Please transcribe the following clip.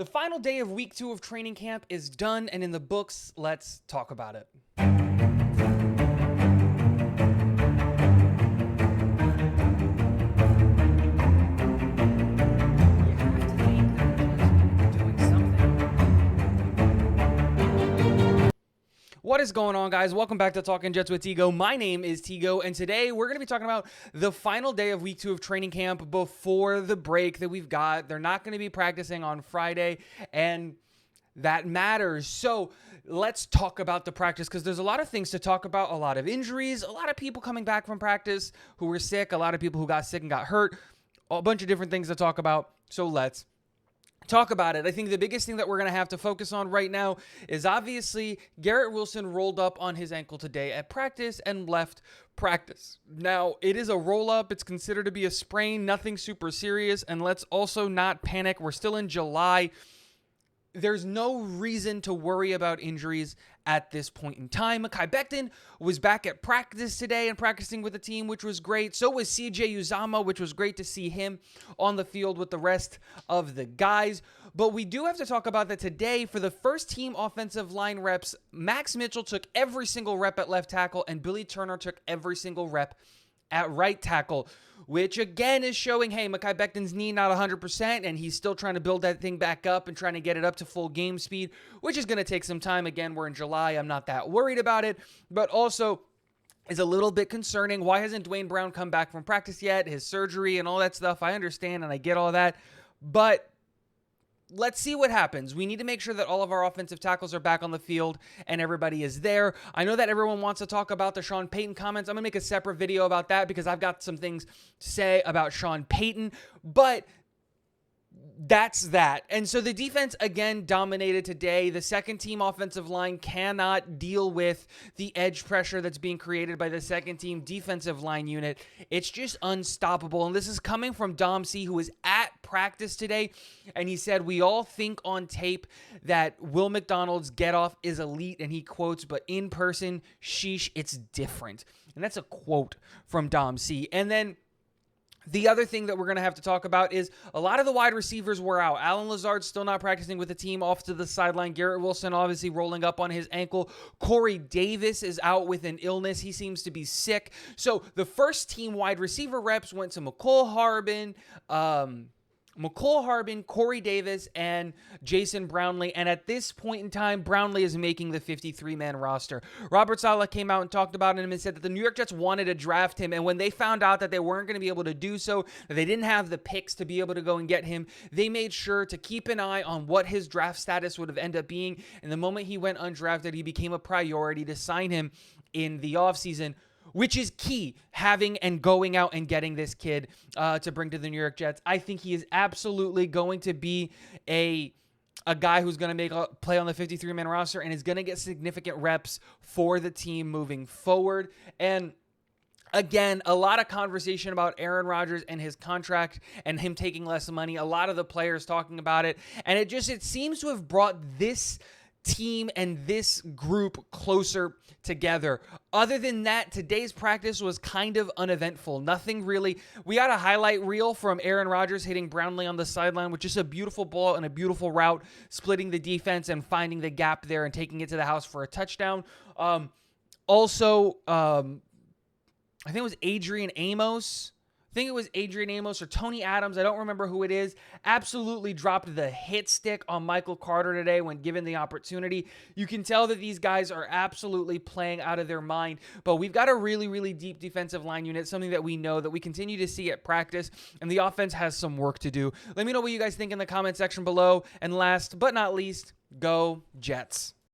The final day of week 2 of training camp is done and in the books. Let's talk about it. What is going on, guys? Welcome back to Talking Jets with Tigo. My name is Tigo, and today we're going to be talking about the final day of week 2 of training camp before the break that we've got. They're not going to be practicing on Friday, and that matters. So let's talk about the practice, because there's a lot of things to talk about, a lot of injuries, a lot of people coming back from practice who were sick, a lot of people who got sick and got hurt, a bunch of different things to talk about. So let's talk about it. I think the biggest thing that we're going to have to focus on right now is obviously Garrett Wilson rolled up on his ankle today at practice and left practice. Now, it is a roll-up. It's considered to be a sprain, nothing super serious, and let's also not panic. We're still in July. There's no reason to worry about injuries at this point in time. Mekhi Becton was back at practice today and practicing with the team, which was great. So was CJ Uzomah, which was great to see him on the field with the rest of the guys. But we do have to talk about that today. For the first team offensive line reps, Max Mitchell took every single rep at left tackle, and Billy Turner took every single rep at right tackle, which again is showing, hey, Mekhi Becton's knee not 100%, and he's still trying to build that thing back up and trying to get it up to full game speed, which is going to take some time. Again, we're in July. I'm not that worried about it, but also is a little bit concerning. Why hasn't Dwayne Brown come back from practice yet? His surgery and all that stuff, I understand, and I get all that, but let's see what happens. We need to make sure that all of our offensive tackles are back on the field and everybody is there. I know that everyone wants to talk about the Sean Payton comments. I'm going to make a separate video about that because I've got some things to say about Sean Payton, but that's that. And so the defense, again, dominated today. The second team offensive line cannot deal with the edge pressure that's being created by the second team defensive line unit. It's just unstoppable. And this is coming from Dom C, who was at practice today. And he said, we all think on tape that Will McDonald's get off is elite. And he quotes, but in person, sheesh, it's different. And that's a quote from Dom C. And then the other thing that we're going to have to talk about is a lot of the wide receivers were out. Allen Lazard's still not practicing with the team, off to the sideline. Garrett Wilson obviously rolling up on his ankle. Corey Davis is out with an illness. He seems to be sick. So the first team wide receiver reps went to McCole Harbin, Corey Davis, and Jason Brownlee. And at this point in time, Brownlee is making the 53-man roster. Robert Saleh came out and talked about him and said that the New York Jets wanted to draft him. And when they found out that they weren't going to be able to do so, that they didn't have the picks to be able to go and get him, they made sure to keep an eye on what his draft status would have ended up being. And the moment he went undrafted, he became a priority to sign him in the offseason, which is key, having and going out and getting this kid to bring to the New York Jets. I think he is absolutely going to be a guy who's going to make a play on the 53-man roster and is going to get significant reps for the team moving forward. And again, a lot of conversation about Aaron Rodgers and his contract and him taking less money. A lot of the players talking about it. And it seems to have brought this team and this group closer together. Other than that, today's practice was kind of uneventful. Nothing really. We got a highlight reel from Aaron Rodgers hitting Brownlee on the sideline with just a beautiful ball and a beautiful route, splitting the defense and finding the gap there and taking it to the house for a touchdown. I think it was Adrian Amos. Or Tony Adams. I don't remember who it is. Absolutely dropped the hit stick on Michael Carter today when given the opportunity. You can tell that these guys are absolutely playing out of their mind. But we've got a really, really deep defensive line unit, something that we know that we continue to see at practice, and the offense has some work to do. Let me know what you guys think in the comment section below. And last but not least, go Jets.